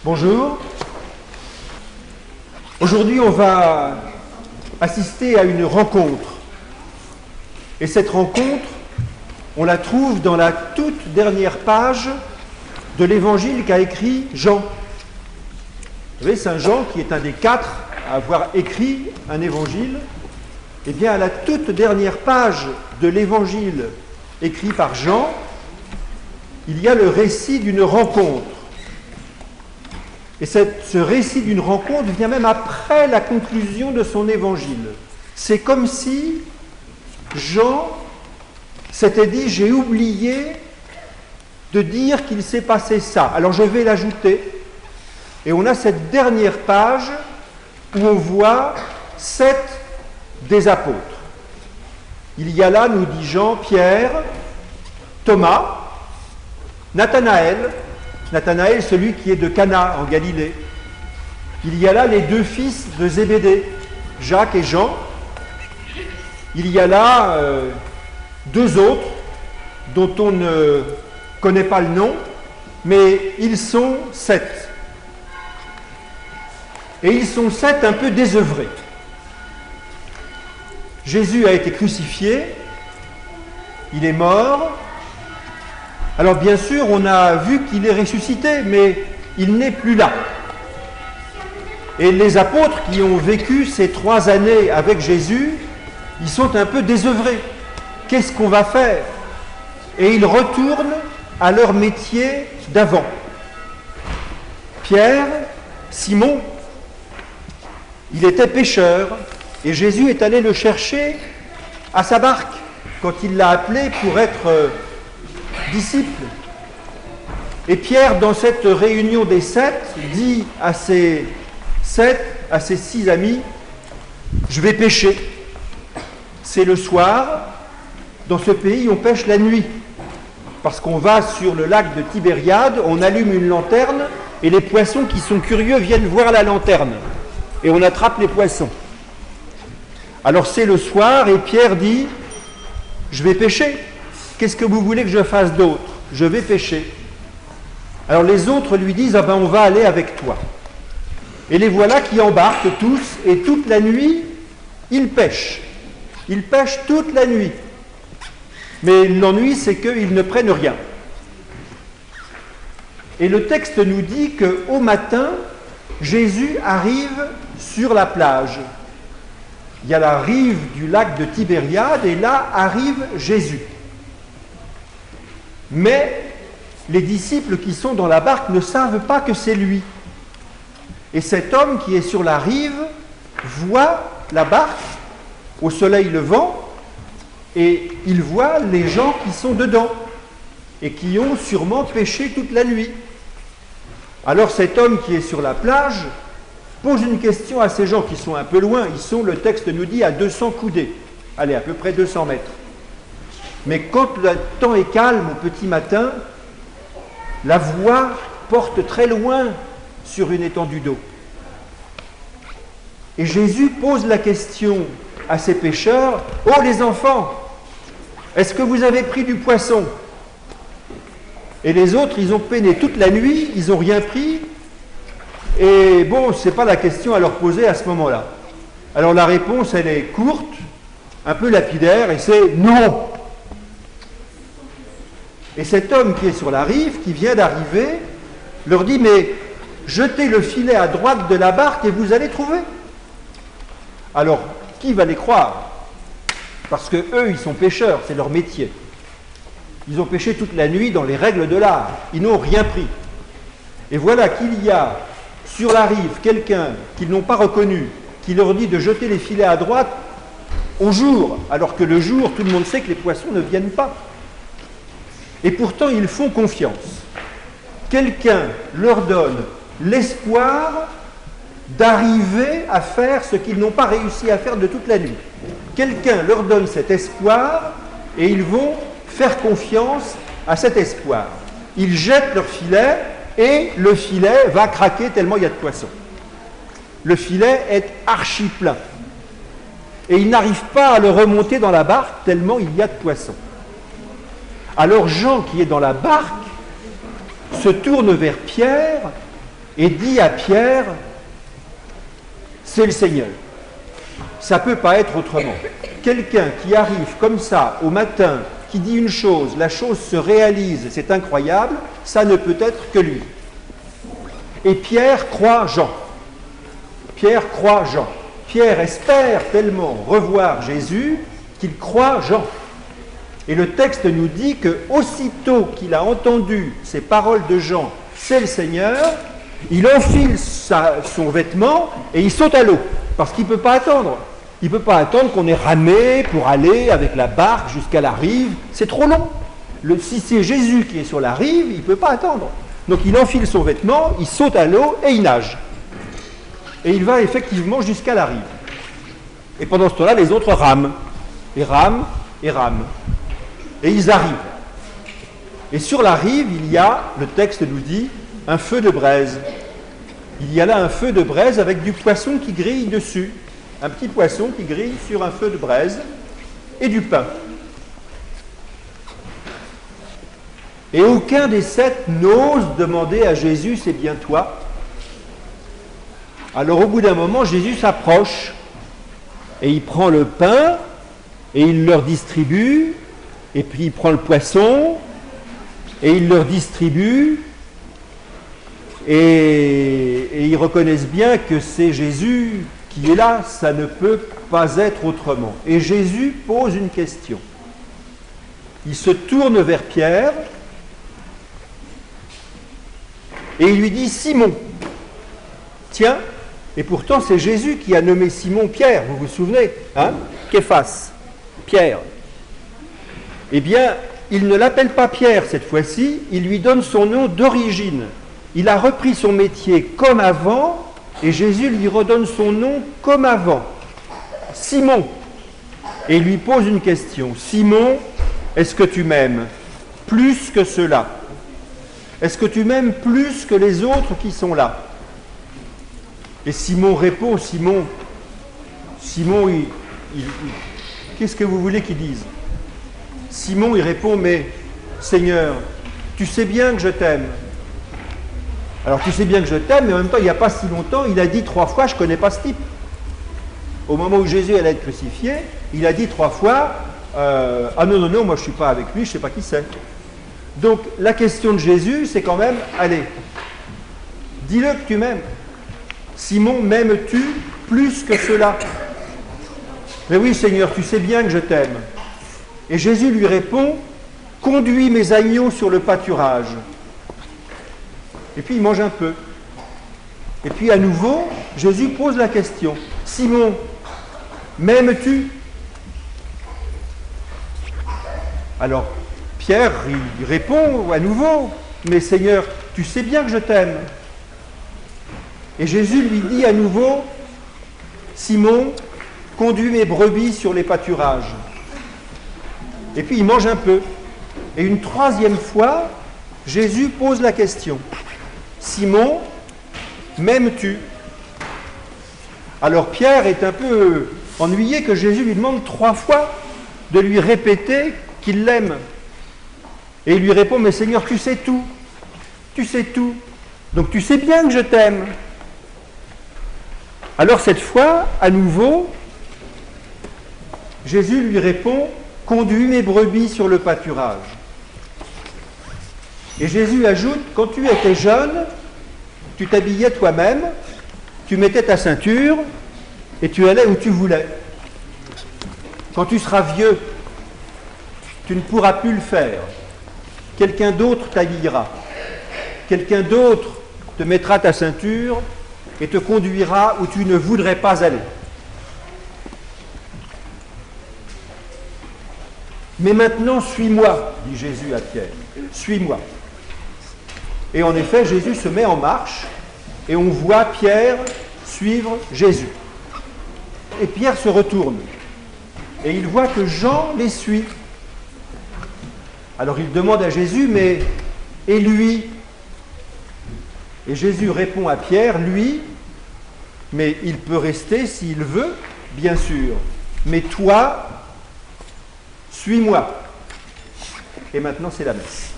Bonjour. Aujourd'hui, on va assister à une rencontre. Et cette rencontre, on la trouve dans la toute dernière page de l'évangile qu'a écrit Jean. Vous savez, Saint Jean, qui est un des 4 à avoir écrit un évangile, eh bien, à la toute dernière page de l'évangile écrit par Jean, il y a le récit d'une rencontre. Et ce récit d'une rencontre vient même après la conclusion de son évangile. C'est comme si Jean s'était dit « j'ai oublié de dire qu'il s'est passé ça, alors je vais l'ajouter ». Et on a cette dernière page où on voit 7 des apôtres. Il y a là, nous dit Jean, Pierre, Thomas, Nathanaël, celui qui est de Cana en Galilée. Il y a là les 2 fils de Zébédée, Jacques et Jean. Il y a là 2 autres dont on ne connaît pas le nom, mais ils sont 7. Et ils sont 7 un peu désœuvrés. Jésus a été crucifié, il est mort. Alors bien sûr, on a vu qu'il est ressuscité, mais il n'est plus là. Et les apôtres qui ont vécu ces 3 années avec Jésus, ils sont un peu désœuvrés. Qu'est-ce qu'on va faire? Et ils retournent à leur métier d'avant. Pierre, Simon, il était pêcheur, et Jésus est allé le chercher à sa barque quand il l'a appelé pour être disciple. Et Pierre, dans cette réunion des 7, dit à ses 6 amis, « Je vais pêcher. » C'est le soir. Dans ce pays, on pêche la nuit. Parce qu'on va sur le lac de Tibériade, on allume une lanterne, et les poissons qui sont curieux viennent voir la lanterne. Et on attrape les poissons. Alors c'est le soir, et Pierre dit, « Je vais pêcher. Qu'est-ce que vous voulez que je fasse d'autre? Je vais pêcher. » Alors les autres lui disent, « Ah ben on va aller avec toi. » Et les voilà qui embarquent tous, et toute la nuit, ils pêchent. Ils pêchent toute la nuit. Mais l'ennui, c'est qu'ils ne prennent rien. Et le texte nous dit qu'au matin, Jésus arrive sur la plage. Il y a la rive du lac de Tibériade, et là arrive Jésus. Mais les disciples qui sont dans la barque ne savent pas que c'est lui. Et cet homme qui est sur la rive voit la barque au soleil levant, et il voit les gens qui sont dedans et qui ont sûrement pêché toute la nuit. Alors cet homme qui est sur la plage pose une question à ces gens qui sont un peu loin. Ils sont, le texte nous dit, à 200 coudées. Allez, à peu près 200 mètres. Mais quand le temps est calme au petit matin, la voix porte très loin sur une étendue d'eau. Et Jésus pose la question à ces pêcheurs, « Oh les enfants, est-ce que vous avez pris du poisson ?» Et les autres, ils ont peiné toute la nuit, ils n'ont rien pris. Et bon, ce n'est pas la question à leur poser à ce moment-là. Alors la réponse, elle est courte, un peu lapidaire, et c'est « Non !» Et cet homme qui est sur la rive, qui vient d'arriver, leur dit « Mais jetez le filet à droite de la barque et vous allez trouver. » Alors, qui va les croire? Parce que eux, ils sont pêcheurs, c'est leur métier. Ils ont pêché toute la nuit dans les règles de l'art. Ils n'ont rien pris. Et voilà qu'il y a sur la rive quelqu'un qu'ils n'ont pas reconnu, qui leur dit de jeter les filets à droite au jour, alors que le jour, tout le monde sait que les poissons ne viennent pas. Et pourtant, ils font confiance. Quelqu'un leur donne l'espoir d'arriver à faire ce qu'ils n'ont pas réussi à faire de toute la nuit. Quelqu'un leur donne cet espoir et ils vont faire confiance à cet espoir. Ils jettent leur filet et le filet va craquer tellement il y a de poissons. Le filet est archi plein. Et ils n'arrivent pas à le remonter dans la barque tellement il y a de poissons. Alors Jean, qui est dans la barque, se tourne vers Pierre et dit à Pierre, c'est le Seigneur. Ça ne peut pas être autrement. Quelqu'un qui arrive comme ça au matin, qui dit une chose, la chose se réalise, c'est incroyable, ça ne peut être que lui. Et Pierre croit Jean. Pierre croit Jean. Pierre espère tellement revoir Jésus qu'il croit Jean. Et le texte nous dit que aussitôt qu'il a entendu ces paroles de Jean, c'est le Seigneur, il enfile son vêtement et il saute à l'eau, parce qu'il ne peut pas attendre. Il ne peut pas attendre qu'on ait ramé pour aller avec la barque jusqu'à la rive, c'est trop long. Si c'est Jésus qui est sur la rive, il ne peut pas attendre. Donc il enfile son vêtement, il saute à l'eau et il nage. Et il va effectivement jusqu'à la rive. Et pendant ce temps-là, les autres rament. Et rament, et rament. Et ils arrivent. Et sur la rive, il y a, le texte nous dit, un feu de braise. Il y a là un feu de braise avec du poisson qui grille dessus. Un petit poisson qui grille sur un feu de braise et du pain. Et aucun des 7 n'ose demander à Jésus, c'est bien toi. Alors au bout d'un moment, Jésus s'approche et il prend le pain et il leur distribue, et puis il prend le poisson et il leur distribue, et ils reconnaissent bien que c'est Jésus qui est là, ça ne peut pas être autrement. Et Jésus pose une question. Il se tourne vers Pierre et il lui dit, Simon, tiens, et pourtant c'est Jésus qui a nommé Simon Pierre, vous vous souvenez, hein, Képhas, Pierre. Eh bien, il ne l'appelle pas Pierre cette fois-ci, il lui donne son nom d'origine. Il a repris son métier comme avant, et Jésus lui redonne son nom comme avant. Simon. Et il lui pose une question. Simon, est-ce que tu m'aimes plus que ceux-là? Est-ce que tu m'aimes plus que les autres qui sont là? Et Simon répond, Simon, qu'est-ce que vous voulez qu'il dise? Simon, il répond, mais Seigneur, tu sais bien que je t'aime. Alors tu sais bien que je t'aime, mais en même temps, il n'y a pas si longtemps, il a dit 3 fois, je ne connais pas ce type. Au moment où Jésus allait être crucifié, il a dit 3 fois, ah non, moi je ne suis pas avec lui, je ne sais pas qui c'est. Donc la question de Jésus, c'est quand même, allez, dis-le que tu m'aimes. Simon, m'aimes-tu plus que cela? Mais oui Seigneur, tu sais bien que je t'aime. Et Jésus lui répond, conduis mes agneaux sur le pâturage. Et puis il mange un peu. Et puis à nouveau, Jésus pose la question. Simon, m'aimes-tu? Alors Pierre, il répond à nouveau, mais Seigneur, tu sais bien que je t'aime. Et Jésus lui dit à nouveau, Simon, conduis mes brebis sur les pâturages. Et puis il mange un peu. Et une 3e fois, Jésus pose la question. Simon, m'aimes-tu? Alors Pierre est un peu ennuyé que Jésus lui demande 3 fois de lui répéter qu'il l'aime. Et il lui répond, mais Seigneur, tu sais tout. Tu sais tout. Donc tu sais bien que je t'aime. Alors cette fois, à nouveau, Jésus lui répond, conduis mes brebis sur le pâturage. Et Jésus ajoute, quand tu étais jeune, tu t'habillais toi-même, tu mettais ta ceinture et tu allais où tu voulais. Quand tu seras vieux, tu ne pourras plus le faire. Quelqu'un d'autre t'habillera. Quelqu'un d'autre te mettra ta ceinture et te conduira où tu ne voudrais pas aller. Mais maintenant, suis-moi, dit Jésus à Pierre. Suis-moi. Et en effet, Jésus se met en marche et on voit Pierre suivre Jésus. Et Pierre se retourne et il voit que Jean les suit. Alors il demande à Jésus, mais et lui? Et Jésus répond à Pierre, lui, mais il peut rester s'il veut, bien sûr. Mais toi, suis-moi. Et maintenant c'est la messe.